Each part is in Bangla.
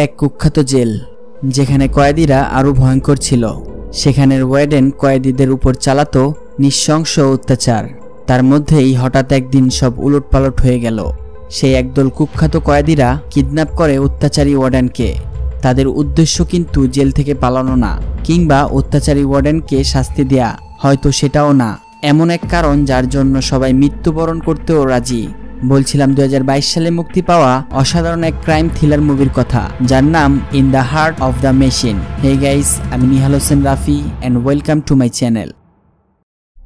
এক কুখ্যাত জেল যেখানে কয়েদিরা আরো ভয়ঙ্কর ছিল। সেখানের ওয়ার্ডেন কয়েদিদের উপর চালাতো নৃশংস অত্যাচার। তার মধ্যেই হঠাৎ একদিন সব উলটপালট হয়ে গেল। সেই একদল কুখ্যাত কয়েদিরা কিডন্যাপ করে অত্যাচারী ওয়ার্ডেনকে। তাদের উদ্দেশ্য কিন্তু জেল থেকে পালানো না, কিংবা অত্যাচারী ওয়ার্ডেনকে শাস্তি দেয়া, হয়তো সেটাও না। এমন এক কারণ যার জন্য সবাই মৃত্যুবরণ করতেও রাজি। বলছিলাম 2022 সালে মুক্তি পাওয়া অসাধারণ এক ক্রাইম থ্রিলার মুভির কথা, যার নাম in the heart of the machine. Hey guys, আমি Nihal Hossain Rafi and welcome to my channel.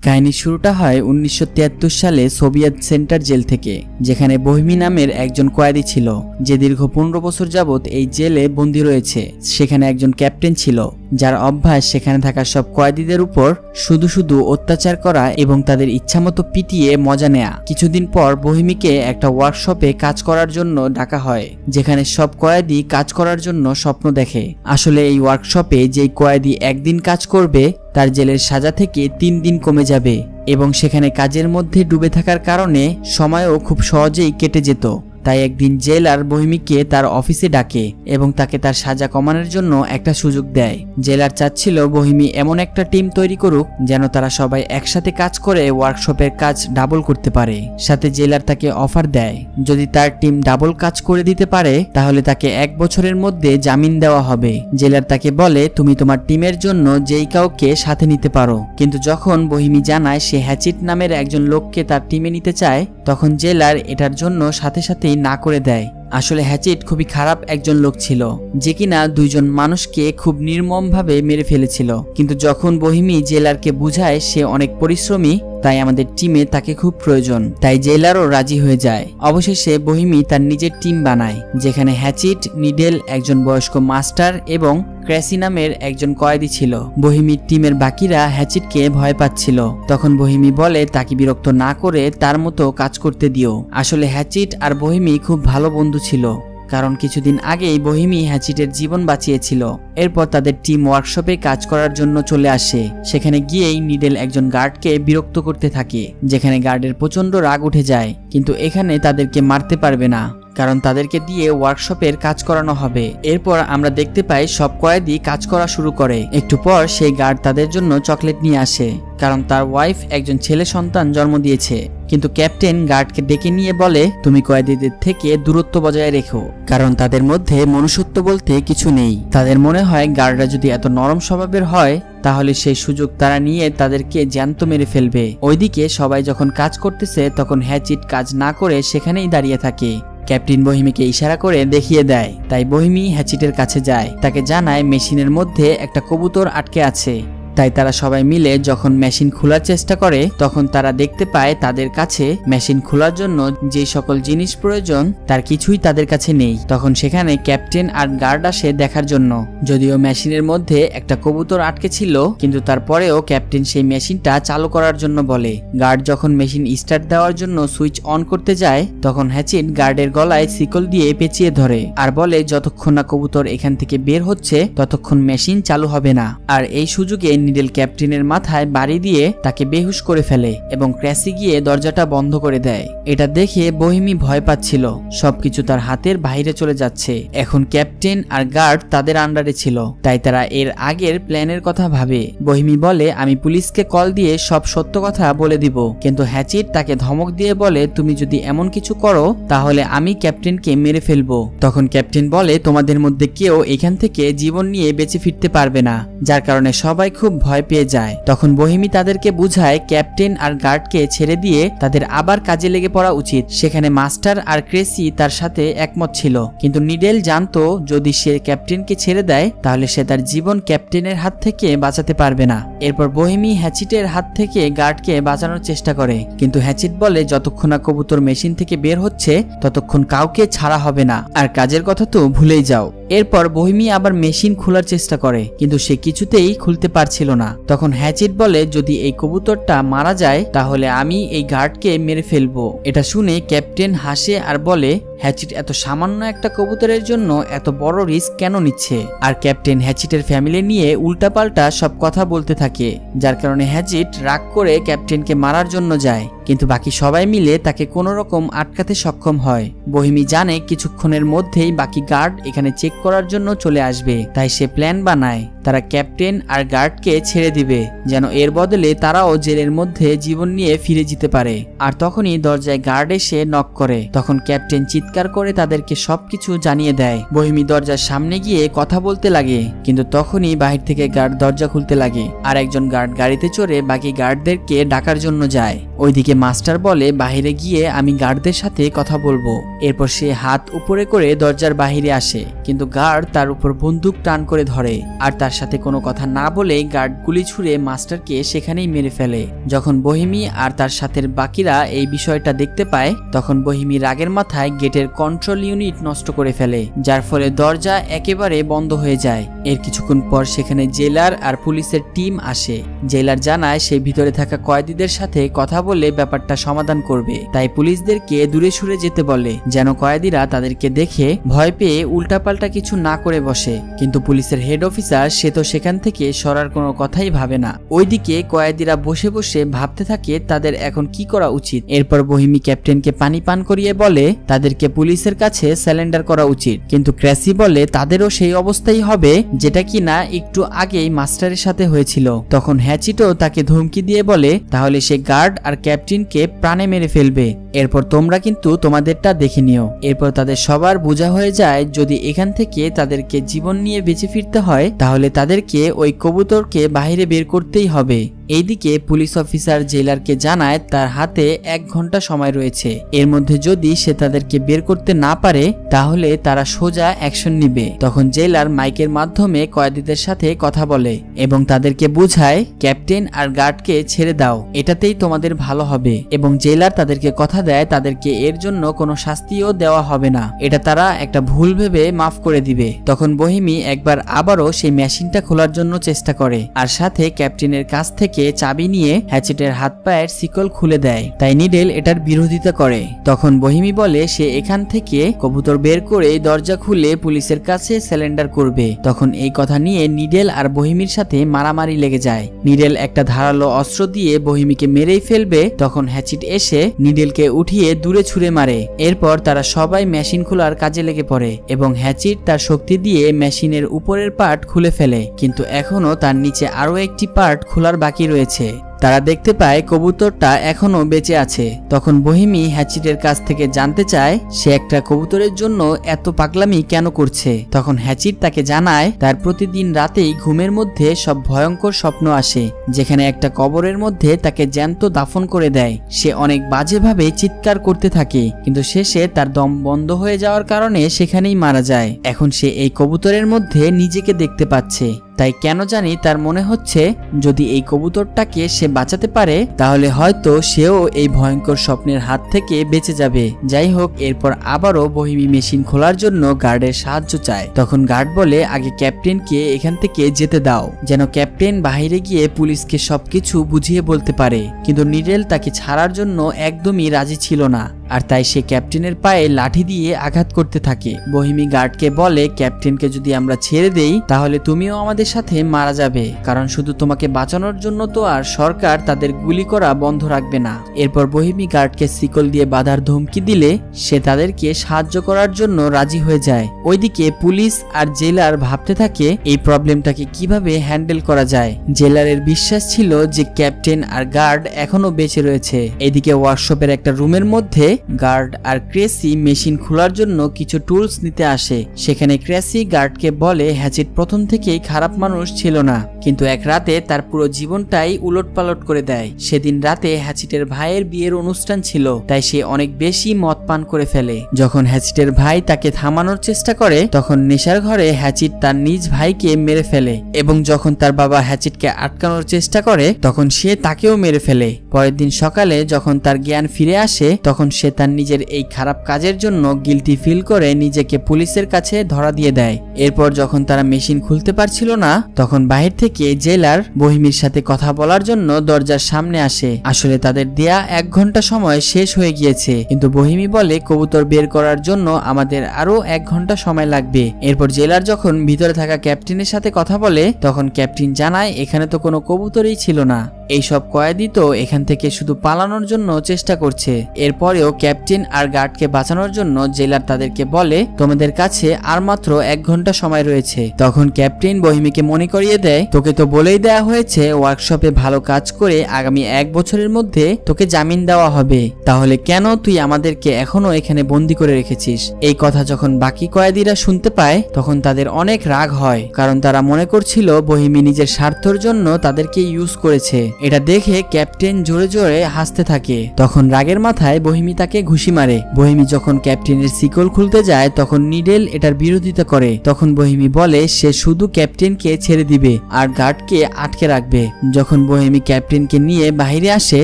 কাহিনীর শুরুটা হয় 1973 সালে সোভিয়েত সেন্টার জেল থেকে, যেখানে বহিমি নামের একজন কয়েদি ছিল যে দীর্ঘ 15 বছর যাবৎ এই জেলে বন্দী রয়েছে। সেখানে একজন ক্যাপ্টেন ছিল যার অভ্যাস সেখানে থাকা সব কয়েদিদের উপর শুধু অত্যাচার করা এবং তাদের ইচ্ছামতো পিটিয়ে মজা নেয়া। কিছুদিন পর বহিমিকে একটা ওয়ার্কশপে কাজ করার জন্য ডাকা হয়, যেখানে সব কয়েদি কাজ করার জন্য স্বপ্ন দেখে। আসলে এই ওয়ার্কশপে যেই কয়েদি একদিন কাজ করবে তার জেলের সাজা থেকে 3 দিন কমে যাবে, এবং সেখানে কাজের মধ্যে ডুবে থাকার কারণে সময়ও খুব সহজেই কেটে যেত। তাই একদিন জেলার বহিমিকে তার অফিসে ডাকে এবং তাকে তার সাজা কমানোর জন্য একটা সুযোগ দেয়। জেলার চাচ্ছিল বহিমি এমন একটা টিম তৈরি করুক যেন তারা সবাই একসাথে কাজ করে ওয়ার্কশপের কাজ ডাবল করতে পারে। সাথে জেলার তাকে অফার দেয়, যদি তার টিম ডাবল কাজ করে দিতে পারে তাহলে তাকে 1 বছরের মধ্যে জামিন দেওয়া হবে। জেলার তাকে বলে, তুমি তোমার টিমের জন্য যেই কাউকে সাথে নিতে পারো। কিন্তু যখন বহিমি জানায় সে হ্যাচিট নামের একজন লোককে তার টিমে নিতে চায়, তখন জেলার এটার জন্য সাথে না করে দেয়। আসলে হ্যাচিট খুবই খারাপ একজন লোক ছিল, যে কিনা 2 জন মানুষকে খুব নির্মমভাবে মেরে ফেলেছিল। কিন্তু যখন বহিমি জেলারকে বুঝায় সে অনেক পরিশ্রমী, তাই আমাদের টিমে তাকে খুব প্রয়োজন, তাই জেলারও রাজি হয়ে যায়। অবশেষে বহিমি তার নিজের টিম বানায়, যেখানে হ্যাচিট, নিডেল, একজন বয়স্ক মাস্টার এবং ক্র্যাসি নামের একজন কয়েদি ছিল। বহিমির টিমের বাকিরা হ্যাচিটকে ভয় পাচ্ছিল। তখন বহিমি বলে তাকে বিরক্ত না করে তার মতো কাজ করতে দিও। আসলে হ্যাচিট আর বহিমি খুব ভালো বন্ধু ছিল, কারণ কিছুদিন আগেই বহিমি হ্যাচিটের জীবন বাঁচিয়েছিল। এরপর তাদের টিম ওয়ার্কশপে কাজ করার জন্য চলে আসে। সেখানে গিয়েই নিডেল একজন গার্ডকে বিরক্ত করতে থাকে, যেখানে গার্ডের প্রচন্ড রাগ উঠে যায়। কিন্তু এখানে তাদেরকে মারতে পারবে না, কারণ তাদেরকে দিয়ে ওয়ার্কশপের কাজ করানো হবে। এরপর আমরা দেখতে পাই সব কয়েদি কাজ করা শুরু করে। একটু পর সেই গার্ড তাদের জন্য চকলেট নিয়ে আসে, কারণ তার ওয়াইফ একজন ছেলে সন্তান জন্ম দিয়েছে। কিন্তু ক্যাপ্টেন গার্ডকে ডেকে নিয়ে বলে, তুমি কয়েদিদের থেকে দূরত্ব বজায় রেখো, কারণ তাদের মধ্যে মনুষ্যত্ব বলতে কিছু নেই। তাদের মনে হয় গার্ডরা যদি এত নরম স্বভাবের হয় তাহলে সেই সুযোগ তারা নিয়ে তাদেরকে জ্যান্ত মেরে ফেলবে। ওইদিকে সবাই যখন কাজ করতেছে তখন হ্যাচিট কাজ না করে সেখানেই দাঁড়িয়ে থাকে। ক্যাপ্টেন বহিমিকে ইশারা করে দেখিয়ে দেয়, তাই বহিমি হ্যাচিটের কাছে যায়। তাকে জানায় মেশিনের মধ্যে একটা কবুতর আটকে আছে। তাই তারা সবাই মিলে যখন মেশিন খোলার চেষ্টা করে তখন তারা দেখতে পায় তাদের কাছে মেশিন খোলার জন্য যে সকল জিনিস প্রয়োজন তার কিছুই তাদের কাছে নেই। তখন সেখানে ক্যাপ্টেন আর গার্ড আসে দেখার জন্য। যদিও মেশিনের মধ্যে একটা কবুতর আটকে ছিল, কিন্তু তারপরেও ক্যাপ্টেন সেই মেশিনটা চালু করার জন্য বলে। গার্ড যখন মেশিন স্টার্ট দেওয়ার জন্য সুইচ অন করতে যায় তখন হ্যাচিট গার্ডের গলায় শিকল দিয়ে পেঁচিয়ে ধরে আর বলে, যতক্ষণ না কবুতর এখান থেকে বের হচ্ছে ততক্ষণ মেশিন চালু হবে না। আর এই সুযোগে নিডেল ক্যাপ্টেনের মাথায় বাড়ি দিয়ে তাকে বেহুশ করে ফেলে এবং ক্র্যাসি গিয়ে দরজাটা বন্ধ করে দেয়। এটা দেখে বহিমি ভয় পাচ্ছিল, সবকিছু তার হাতের বাইরে চলে যাচ্ছে। এখন ক্যাপ্টেন আর গার্ড তাদের আন্ডারে ছিল, তাই তারা এর আগের প্ল্যানের কথা ভাবে। বহিমি বলে, আমি পুলিশকে কল দিয়ে সব সত্য কথা বলে দিব। কিন্তু হ্যাচিট তাকে ধমক দিয়ে বলে, তুমি যদি এমন কিছু করো তাহলে আমি ক্যাপ্টেনকে মেরে ফেলবো। তখন ক্যাপ্টেন বলে, তোমাদের মধ্যে কেউ এখান থেকে জীবন নিয়ে বেঁচে ফিরতে পারবে না, যার কারণে সবাই খুব ভয় পেয়ে যায়। তখন বহিমি তাদেরকে বুঝায় ক্যাপ্টেন আর গার্ডকে ছেড়ে দিয়ে তাদের আবার কাজে লেগে পড়া উচিত। সেখানে মাস্টার আর ক্রেসি তার সাথে একমত ছিল, কিন্তু নিডেল জানতো যদি সে ক্যাপ্টেনকে ছেড়ে দেয় তাহলে সে তার জীবন ক্যাপ্টেনের হাত থেকে বাঁচাতে পারবে না। এরপর বহিমি হ্যাচিটের হাত থেকে গার্ডকে বাঁচানোর চেষ্টা করে, কিন্তু হ্যাচিট বলে, যতক্ষণ না কবুতর মেশিন থেকে বের হচ্ছে ততক্ষণ কাউকে ছাড়া হবে না, আর কাজের কথা তো ভুলেই যাও। এরপর বহিমি আবার মেশিন খোলার চেষ্টা করে, কিন্তু সে কিছুতেই খুলতে পারছিল না। তখন হ্যাচিট বলে, যদি এই কবুতরটা মারা যায় তাহলে আমি এই গার্ডকে মেরে ফেলবো। এটা শুনে ক্যাপ্টেন হাসে আর বলে, হ্যাচিট এত সামান্য একটা কবুতরের জন্য এত বড় রিস্ক কেন নিচ্ছে। আর ক্যাপ্টেন হ্যাচিটের ফ্যামিলি নিয়ে উল্টাপাল্টা সব কথা বলতে থাকে, যার কারণে হ্যাচিট রাগ করে ক্যাপ্টেনকে মারার জন্য যায়, কিন্তু বাকি সবাই মিলে তাকে কোনো রকম আটকাতে সক্ষম হয়। বহিমি জানে কিছুক্ষণের মধ্যেই বাকি গার্ড এখানে চেক করার জন্য চলে আসবে, তাই সে প্ল্যান বানায় তারা ক্যাপ্টেন আর গার্ডকে ছেড়ে দিবে, যেন এর বদলে তারাও জেলের মধ্যে জীবন নিয়ে ফিরে যেতে পারে। আর তখনই দরজায় গার্ড এসে নক করে, তখন ক্যাপ্টেন চিৎকার করে তাদেরকে সবকিছু জানিয়ে দেয়। বহিমি দরজার সামনে গিয়ে কথা বলতে লাগে, কিন্তু তখনই বাহির থেকে গার্ড দরজা খুলতে লাগে আর একজন গার্ড গাড়িতে চড়ে বাকি গার্ডদেরকে ডাকার জন্য যায়। ওইদিকে মাস্টার বলে বাহিরে গিয়ে আমি গার্ডদের সাথে কথা বলবো। এরপর সে হাত উপরে করে দরজার বাহিরে আসে, কিন্তু গার্ড তার উপর বন্দুক টান করে ধরে আর তার সাথে কোনো কথা না বলে গার্ড গুলি ছুড়ে মাস্টারকে সেখানেই মেরে ফেলে। যখন বহিমি আর তার সাথে বাকিরা এই বিষয়টা দেখতে পায়, তখন বহিমি রাগের মাথায় গেটের কন্ট্রোল ইউনিট নষ্ট করে ফেলে, যার ফলে দরজা একেবারে বন্ধ হয়ে যায়। এর কিছুক্ষণ পর সেখানে জেলার আর পুলিশের টিম আসে। জেলার জানায় সে ভিতরে থাকা কয়েদিদের সাথে কথা বলে ব্যাপারটা সমাধান করবে, তাই পুলিশদেরকে দূরে সরে যেতে বলে, যেন কয়েদিরা তাদেরকে দেখে ভয় পেয়ে উল্টাপাল্টা কিছু না করে বসে। কিন্তু পুলিশের হেড অফিসার সে তো সেখান থেকে সরার কোনো কথাই ভাবে না। ওইদিকে কয়েদিরা বসে বসে ভাবতে থাকে তাদের এখন কি করা উচিত। এরপর বহিমি ক্যাপ্টেনকে পানি পান করিয়ে বলে তাদেরকে পুলিশের কাছে স্যালেন্ডার করা উচিত, কিন্তু ক্র্যাসি বলে তাদেরও সেই অবস্থাই হবে যেটা কিনা একটু আগেই মাস্টারের সাথে হয়েছিল। তখন হ্যাচিটও তাকে ধমকি দিয়ে বলে তাহলে সে গার্ড আর ক্যাপ্টেনকে প্রাণে মেরে ফেলবে, এরপর তোমরা কিন্তু তোমাদেরটা দেখে নিও। এরপর তাদের সবার বোঝা হয়ে যায় যদি এখান থেকে তাদেরকে জীবন নিয়ে বেঁচে ফিরতে হয় তাহলে তাদেরকে ওই কবুতরকে বাইরে বের করতেই হবে। এইদিকে পুলিশ অফিসার জেলারকে জানায় তার হাতে 1 ঘন্টা সময় রয়েছে, এর মধ্যে যদি সে তাদেরকে বের করতে না পারে তাহলে তারা সোজা অ্যাকশন নিবে। তখন জেলার মাইকের মাধ্যমে কয়েদিদের সাথে কথা বলে এবং তাদেরকে বুঝায় ক্যাপ্টেন আর গার্ডকে ছেড়ে দাও, এটাতেই তোমাদের ভালো হবে। এবং জেলার তাদেরকে কথা দেয় তাদেরকে এর জন্য কোনো শাস্তিও দেওয়া হবে না, এটা তারা একটা ভুল ভেবে মাফ করে দিবে। তখন বহিমি একবার আবারও সেই মেশিনটা খোলার জন্য চেষ্টা করে আর সাথে ক্যাপ্টেনের কাছ থেকে চাবি নিয়ে হ্যাচেটের হাত পায়ের শিকল খুলে দেয়, তাই নিডেল এটার বিরোধিতা করে। তখন বহিমি বলে সে এখান থেকে কবুতর বের করে দরজা খুলে পুলিশের কাছে স্যালেন্ডার করবে। তখন এই কথা নিয়ে নিডেল আর বহিমির সাথে মারামারি লেগে যায়। নিডেল একটা ধারালো অস্ত্র দিয়ে বহিমিকে মেরেই ফেলবে, তখন হ্যাচিট এসে নিডেলকে উঠিয়ে দূরে ছুঁড়ে মারে। এরপর তারা সবাই মেশিন খোলার কাজে লেগে পড়ে এবং হ্যাচিট তার শক্তি দিয়ে মেশিনের উপরের পার্ট খুলে ফেলে, কিন্তু এখনো তার নিচে আরো একটি পার্ট খোলার বাকি রয়েছে। তারা দেখতে পায় কবুতরটা এখনো বেঁচে আছে। তখন বহিমি হ্যাচিটের কাছ থেকে জানতে চায় সে একটা কবুতরের জন্য এত পাগলামি কেন করছে। তখন হ্যাচিট তাকে জানায় তার প্রতিদিন রাতেই ঘুমের মধ্যে সব ভয়ঙ্কর স্বপ্ন আসে, যেখানে একটা কবরের মধ্যে তাকে জ্যান্ত দাফন করে দেয়। সে অনেক বাজেভাবে চিৎকার করতে থাকে, কিন্তু শেষে তার দম বন্ধ হয়ে যাওয়ার কারণে সেখানেই মারা যায়। এখন সে এই কবুতরের মধ্যে নিজেকে দেখতে পাচ্ছে, তাই কেন জানি তার মনে হচ্ছে যদি এই কবুতরটাকে সে বাঁচাতে পারে তাহলে হয়তো সেও এই ভয়ঙ্কর স্বপ্নের হাত থেকে বেঁচে যাবে। যাই হোক, এরপর আবারও বহিমি মেশিন খোলার জন্য গার্ডের সাহায্য চায়। তখন গার্ড বলে আগে ক্যাপ্টেনকে এখান থেকে যেতে দাও, যেন ক্যাপ্টেন বাইরে গিয়ে পুলিশকে সবকিছু বুঝিয়ে বলতে পারে। কিন্তু নিডেল তাকে ছাড়ার জন্য একদমই রাজি ছিল না, আর তাই সে ক্যাপ্টেনের পায়ে লাঠি দিয়ে আঘাত করতে থাকে। বহিমি গার্ডকে বলে ক্যাপ্টেনকে যদি আমরা ছেড়ে দেই তাহলে তুমিও আমাদের সাথে মারা যাবে, কারণ শুধু তোমাকে বাঁচানোর জন্য তো আর সরকার তাদের গুলি করা বন্ধ রাখবে না। এরপর বহিমি গার্ডকে শিকল দিয়ে বাঁধার ধমকি দিলে সে তাদেরকে সাহায্য করার জন্য রাজি হয়ে যায়। ওইদিকে পুলিশ আর জেলার ভাবতে থাকে এই প্রবলেমটাকে কিভাবে হ্যান্ডেল করা যায়। জেলারের বিশ্বাস ছিল যে ক্যাপ্টেন আর গার্ড এখনো বেঁচে রয়েছে। এদিকে ওয়ার্কশপের একটা রুমের মধ্যে গার্ড আর ক্রেসি মেশিন খোলার জন্য কিছু টুলস নিতে আসে। সেখানে ক্রেসি গার্ডকে বলে হ্যাচিট প্রথম থেকেই খারাপ মানুষ ছিল না, কিন্তু এক রাতে তার পুরো জীবনটাই উলটপালট করে দেয়। সেদিন রাতে হ্যাচিটের ভাইয়ের বিয়ের অনুষ্ঠান ছিল, তাই সে অনেক বেশি মদ পান করে ফেলে। যখন হ্যাচিটের ভাই তাকে থামানোর চেষ্টা করে তখন নেশার ঘরে হ্যাচিট তার নিজ ভাইকে মেরে ফেলে, এবং যখন তার বাবা হ্যাচিটকে আটকানোর চেষ্টা করে তখন সে তাকেও মেরে ফেলে। পরের দিন সকালে যখন তার জ্ঞান ফিরে আসে তখন সে সে তার নিজের এই খারাপ কাজের জন্য গিলটি ফিল করে নিজেকে পুলিশের কাছে ধরা দিয়ে দেয়। এরপর যখন তারা মেশিন খুলতে পারছিল না, তখন বাহির থেকে জেলার বহিমির সাথে কথা বলার জন্য দরজার সামনে আসে। আসলে তাদের দেয়া 1 ঘন্টা সময় শেষ হয়ে গিয়েছে, কিন্তু বহিমি বলে কবুতর বের করার জন্য আমাদের আরো 1 ঘন্টা সময় লাগবে। এরপর জেলার যখন ভিতরে থাকা ক্যাপ্টেনের সাথে কথা বলে, তখন ক্যাপ্টেন জানায় এখানে তো কোনো কবুতরই ছিল না, এইসব কয়েদি তো এখান থেকে শুধু পালানোর জন্য চেষ্টা করছে। এরপরেও ক্যাপ্টেন আর গার্ডকে বাঁচানোর জন্য জেলার তাদেরকে বলে তোমাদের কাছে আর মাত্র 1 ঘন্টা সময় রয়েছে। তখন ক্যাপ্টেন বহিমিকে মনে করিয়ে দেয় তোকে তো বলেই দেয়া হয়েছে ওয়ার্কশপে ভালো কাজ করে আগামী 1 বছরের মধ্যে তোকে জামিন দেওয়া হবে, তাহলে কেন তুই আমাদেরকে এখনো এখানে বন্দি করে রেখেছিস? এই কথা যখন বাকি কয়েদিরা শুনতে পায় তখন তাদের অনেক রাগ হয়, কারণ তারা মনে করছিল বহিমি নিজের স্বার্থের জন্য তাদেরকে ইউজ করেছে। এটা দেখে ক্যাপ্টেন জোরে জোরে হাসতে থাকে। তখন রাগের মাথায় বহিমি তাকে ঘুষি মারে। বহিমি যখন ক্যাপ্টেনের শিকল খুলতে যায় তখন নিডেল এটার বিরোধিতা করে। তখন বহিমি বলে সে শুধু ক্যাপ্টেনকে ছেড়ে দিবে আর গার্ডকে আটকে রাখবে। যখন বহিমি ক্যাপ্টেনকে নিয়ে বাইরে আসে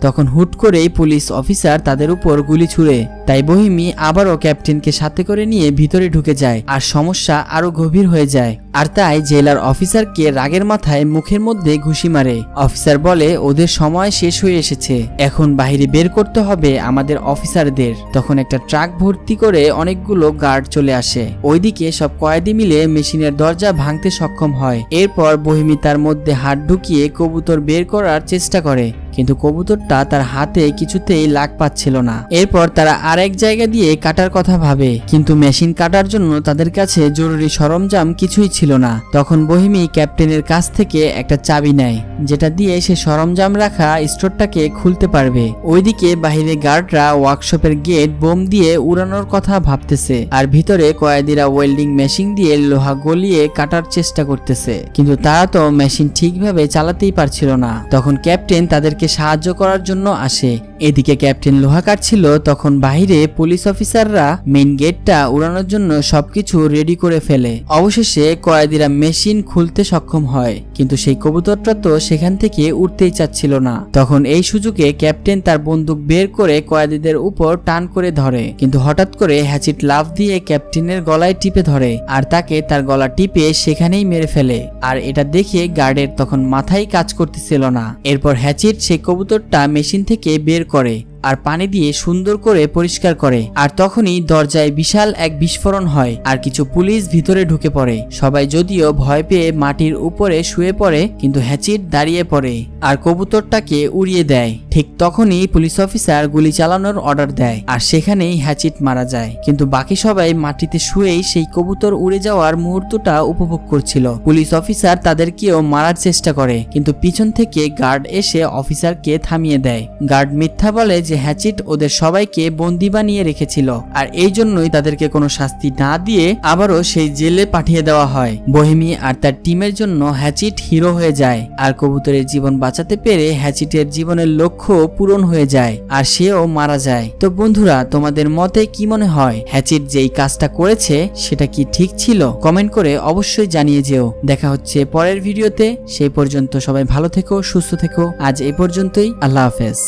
তখন হুট করেই পুলিশ অফিসার তাদের উপর গুলি ছুড়ে। তাই বহিমি আবারও ক্যাপ্টেনকে সাথে করে নিয়ে ভিতরে ঢুকে যায় আর সমস্যা আরো গভীর হয়ে যায়। আর তাই জেলার অফিসারকে রাগের মাথায় মুখের মধ্যে ঘুষি মারে। অফিসার বলে ওদের সময় শেষ হয়ে এসেছে, এখন বাইরে বের করতে হবে আমাদের অফিসারদের। তখন একটা ট্রাক ভর্তি করে অনেকগুলো গার্ড চলে আসে। ওইদিকে সব কয়েদি মিলে মেশিনের দরজা ভাঙতে সক্ষম হয়। এরপর বহিমি তার মধ্যে হাত ঢুকিয়ে কবুতর বের করার চেষ্টা করে, কিন্তু কবুতরটা তার হাতে কিছুতেই লাগ পাচ্ছিল না। এরপর তারা আরেক জায়গা দিয়ে কাটার কথা ভাবে, কিন্তু মেশিন কাটার জন্য তাদের কাছে জরুরি সরঞ্জাম কিছুই ছিল না। তখন বহিমি ক্যাপ্টেনের কাছ থেকে একটা চাবি নেয়, যেটা দিয়ে সে সরঞ্জাম রাখা স্টোরটাকে খুলতে পারবে। ওইদিকে বাহিরে গার্ডরা ওয়ার্কশপের গেট বোম দিয়ে উড়ানোর কথা ভাবতেছে, আর ভিতরে কয়েদিরা ওয়েল্ডিং মেশিন দিয়ে লোহা গলিয়ে কাটার চেষ্টা করতেছে, কিন্তু তারা তো মেশিন ঠিকভাবে চালাতেই পারছিল না। তখন ক্যাপ্টেন তাদেরকে সাহায্য করার জন্য আসে। এদিকে ক্যাপ্টেন লোহা কাটছিল, তখন বাইরে পুলিশ অফিসাররা মেইন গেটটা উড়ানোর জন্য সবকিছু রেডি করে ফেলে। অবশেষে কয়েদিরা মেশিন খুলতে সক্ষম হয়, কিন্তু সেই কবুতরটা তো সেখান থেকে উঠতেই চাচ্ছিল না। তখন এই সুযোগে ক্যাপ্টেন তার বন্দুক বের করে কয়েদিদের উপর টান করে ধরে, কিন্তু হঠাৎ করে হ্যাচিট লাফ দিয়ে ক্যাপ্টেনের গলায় টিপে ধরে আর তাকে তার গলা টিপে সেখানেই মেরে ফেলে। আর এটা দেখে গার্ডের তখন মাথায় কাজ করতেছিল না। এরপর হ্যাচিট সেই কবুতরটা মেশিন থেকে বের করে আর পানি দিয়ে সুন্দর করে পরিষ্কার করে। আর তখনই দরজায় বিশাল এক বিস্ফোরণ হয় আর কিছু পুলিশ ভিতরে ঢুকে পড়ে। সবাই যদিও ভয় পেয়ে মাটির উপরে শুয়ে পড়ে, কিন্তু হ্যাচিট দাঁড়িয়ে পড়ে আর কবুতরটাকে উড়িয়ে দেয়। ঠিক তখনই পুলিশ অফিসার গুলি চালানোর অর্ডার দেয় আর সেখানেই হ্যাচিট মারা যায়। কিন্তু বাকি সবাই মাটিতে শুয়েই সেই কবুতর উড়ে যাওয়ার মুহূর্তটা উপভোগ করছিল। পুলিশ অফিসার তাদেরকেও মারার চেষ্টা করে, কিন্তু পিছন থেকে গার্ড এসে অফিসারকে থামিয়ে দেয়। গার্ড মিথ্যা বলে যে হ্যাচিট ওদের সবাইকে বন্দি বানিয়ে রেখেছিল, আর এই জন্যই তাদেরকে কোনো শাস্তি না দিয়ে আবারও সেই জেলে পাঠিয়ে দেওয়া হয়। বহিমি আর তার টিমের জন্য হ্যাচিট হিরো হয়ে যায়, আর কবুতরের জীবন বাঁচাতে পেরে হ্যাচিটের জীবনের লক্ষ্য পূরণ হয়ে যায় আর সেও মারা যায়। তো বন্ধুরা, তোমাদের মতে কি মনে হয় হ্যাচিট যেই কাজটা করেছে সেটা কি ঠিক ছিল? কমেন্ট করে অবশ্যই জানিয়ে যেও। দেখা হচ্ছে পরের ভিডিওতে, সেই পর্যন্ত সবাই ভালো থেকো, সুস্থ থেকো। আজ এই পর্যন্তই, আল্লাহ হাফেজ।